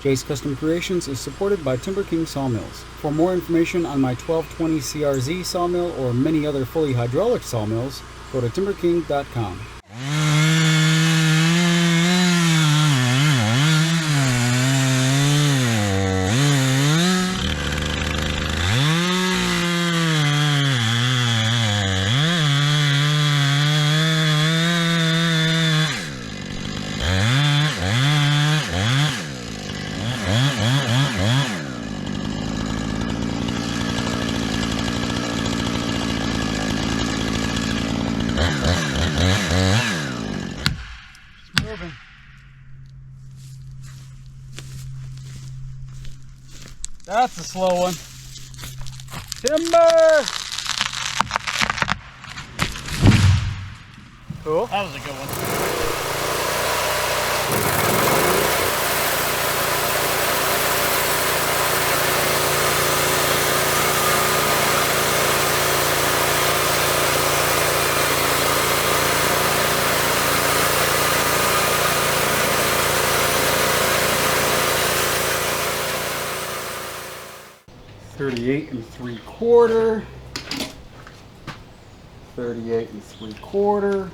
Jay's Custom Creations is supported by Timber King Sawmills. For more information on my 1220 CRZ sawmill or many other fully hydraulic sawmills, go to timberking.com. Moving. That's a slow one. Timber! Cool. That was a good one. $38 3/4. 38 3/4.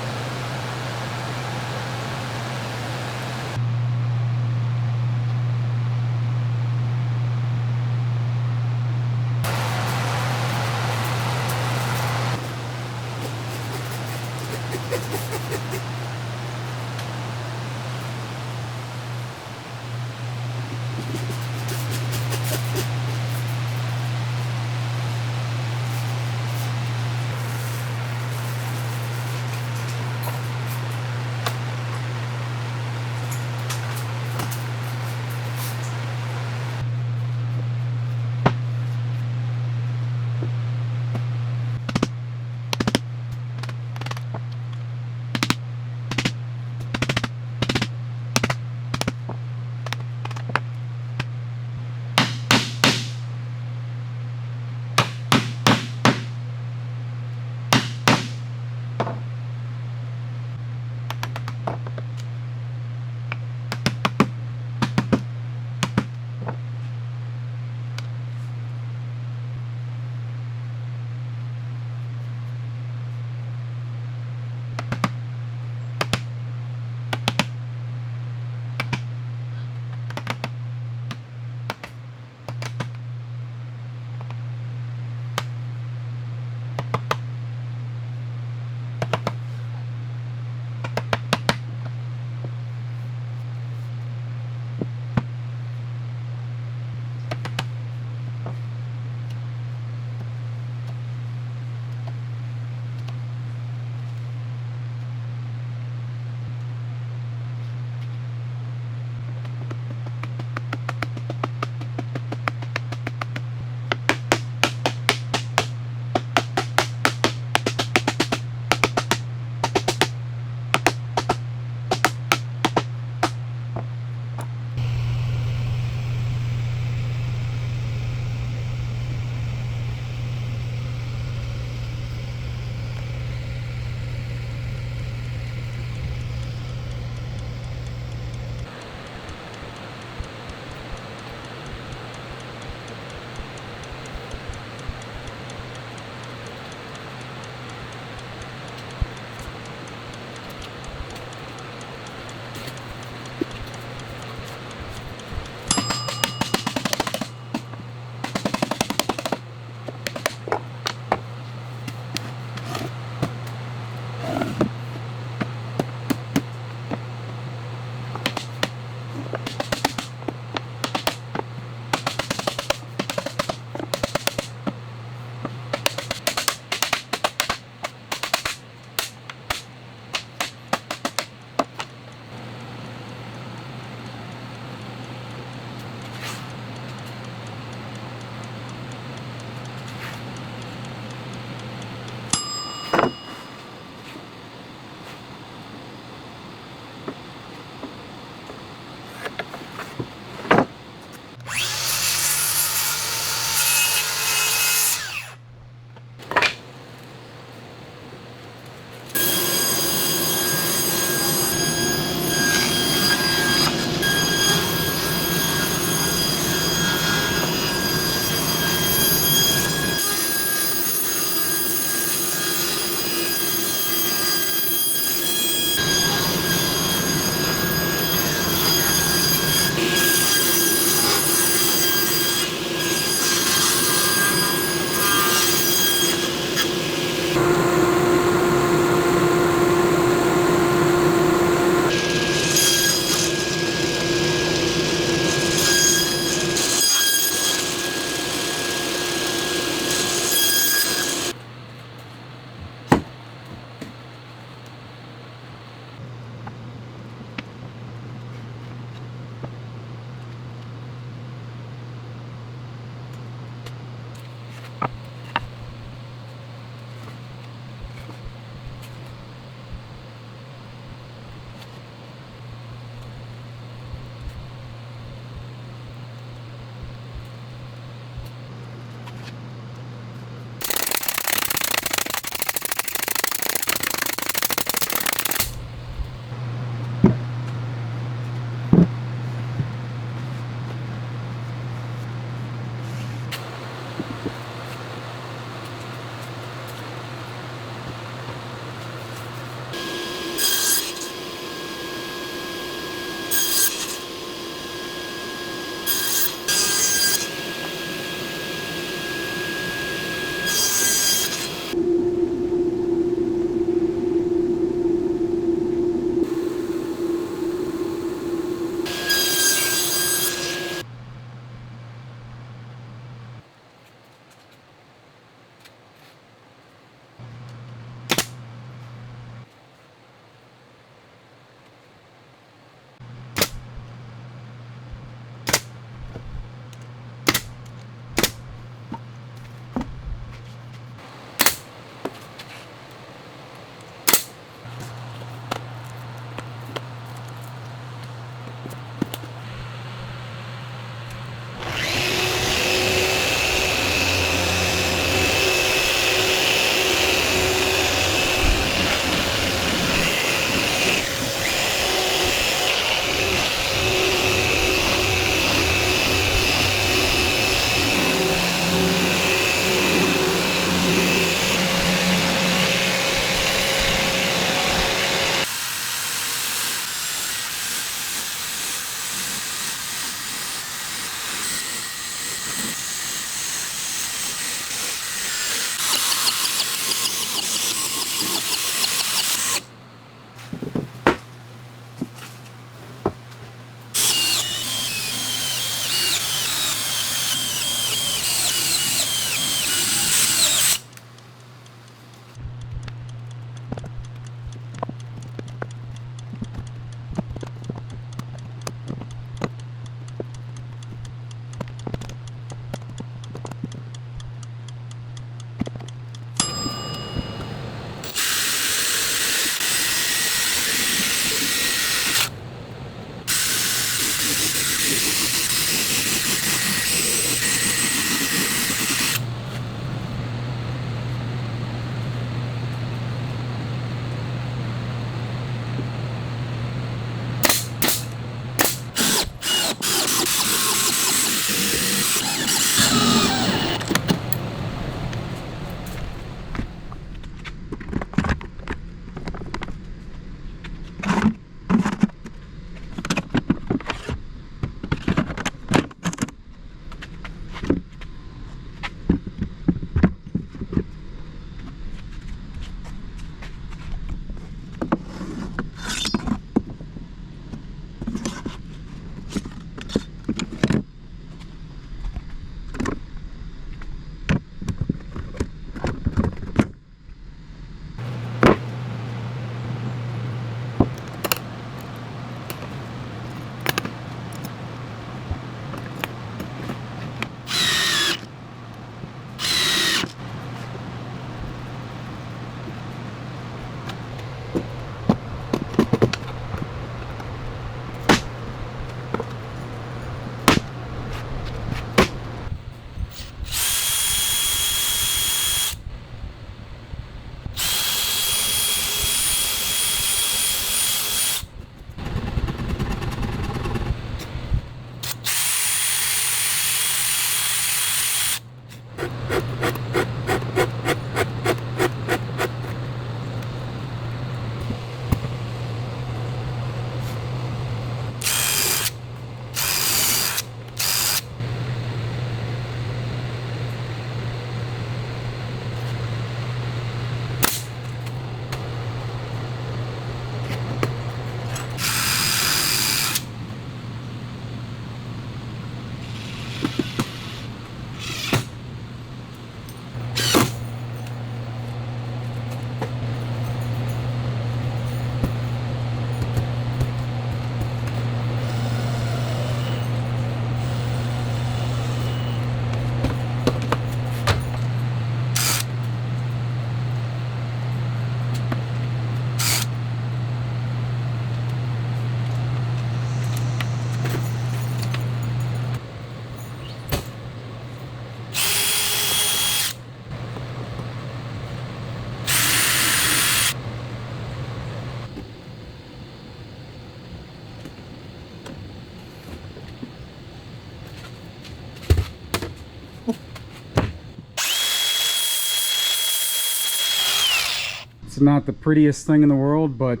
It's not the prettiest thing in the world, but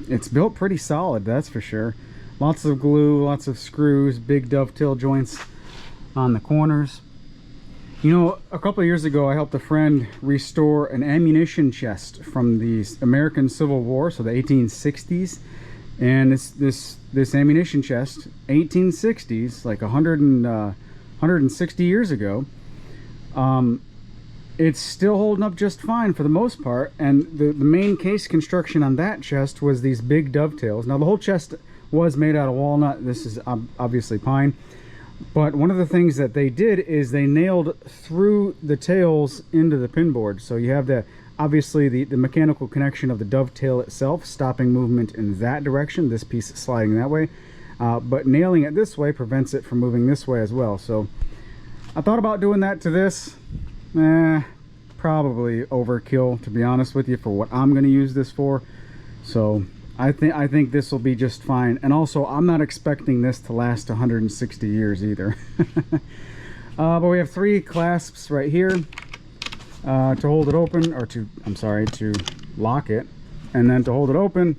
it's built pretty solid, that's for sure. Lots of glue, lots of screws, big dovetail joints on the corners. You know, a couple of years ago I helped a friend restore an ammunition chest from the American Civil War, so the 1860s. And this ammunition chest, 1860s, like 160 years ago, it's still holding up just fine for the most part. And the main case construction on that chest was these big dovetails. Now the whole chest was made out of walnut. This is obviously pine. But one of the things that they did is they nailed through the tails into the pin board. So you have obviously the mechanical connection of the dovetail itself, stopping movement in that direction, this piece sliding that way. But nailing it this way prevents it from moving this way as well. So I thought about doing that to this. Probably overkill, to be honest with you, for what I'm going to use this for. So I think this will be just fine. And also, I'm not expecting this to last 160 years either. But we have 3 clasps right here to hold it open, or to lock it. And then to hold it open,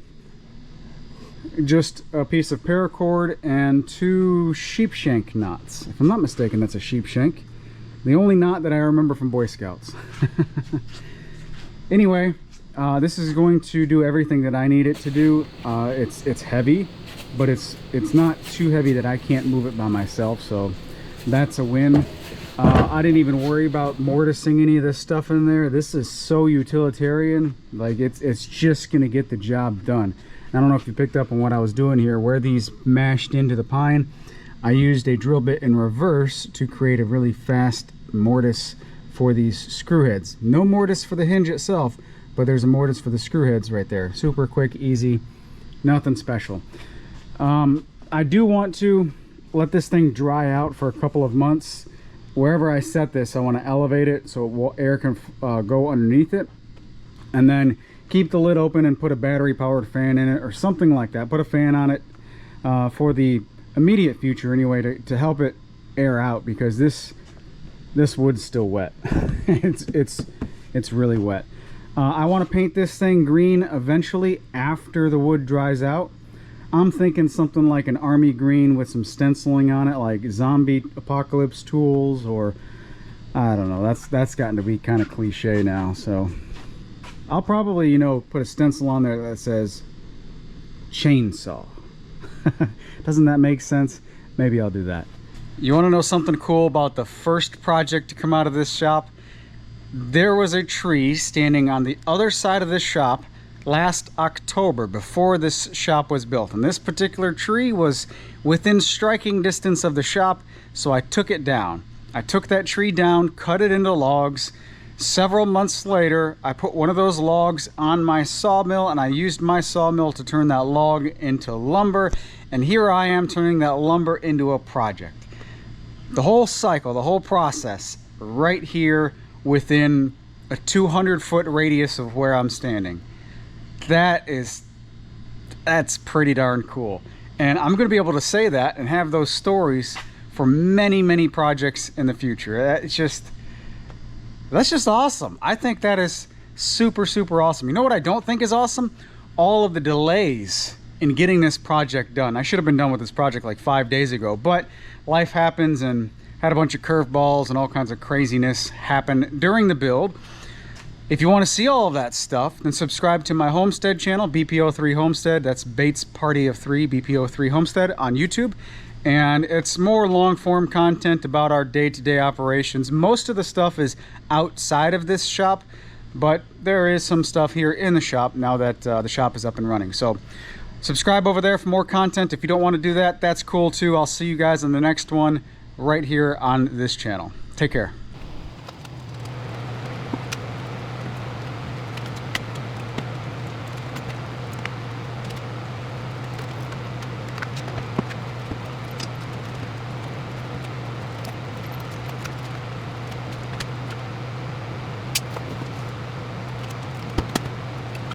just a piece of paracord and 2 sheepshank knots. If I'm not mistaken, that's a sheepshank. The only knot that I remember from Boy Scouts. Anyway, this is going to do everything that I need it to do. It's heavy, but it's not too heavy that I can't move it by myself, so that's a win. I didn't even worry about mortising any of this stuff in there. This is so utilitarian, like it's just gonna get the job done. I don't know if you picked up on what I was doing here. Where these mashed into the pine, I used a drill bit in reverse to create a really fast mortise for these screw heads. No mortise for the hinge itself, but there's a mortise for the screw heads right there. Super quick, easy, nothing special. I do want to let this thing dry out for a couple of months. Wherever I set this, I want to elevate it so air can go underneath it, and then keep the lid open and put a battery powered fan in it or something like that. Put a fan on it for the immediate future anyway, to help it air out, because this wood's still wet. it's really wet. I want to paint this thing green eventually after the wood dries out. I'm thinking something like an army green with some stenciling on it, like zombie apocalypse tools, or I don't know. That's gotten to be kind of cliche now, so I'll probably, you know, put a stencil on there that says chainsaw. Doesn't that make sense? Maybe I'll do that. You want to know something cool about the first project to come out of this shop? There was a tree standing on the other side of this shop last October, before this shop was built, and this particular tree was within striking distance of the shop, so I took it down. I took that tree down, cut it into logs. Several months later, I put one of those logs on my sawmill, and I used my sawmill to turn that log into lumber, and here I am turning that lumber into a project. The whole cycle, the whole process, right here within a 200-foot radius of where I'm standing. That's pretty darn cool. And I'm going to be able to say that and have those stories for many, many projects in the future. That's just awesome. I think that is super, super awesome. You know what I don't think is awesome? All of the delays in getting this project done. I should have been done with this project like 5 days ago, but life happens, and had a bunch of curveballs and all kinds of craziness happen during the build. If you want to see all of that stuff, then subscribe to my Homestead channel, BPO3 Homestead. That's Bates Party of 3, BPO3 Homestead on YouTube. And it's more long-form content about our day-to-day operations. Most of the stuff is outside of this shop, but there is some stuff here in the shop now that the shop is up and running. So subscribe over there for more content. If you don't want to do that, that's cool too. I'll see you guys in the next one right here on this channel. Take care.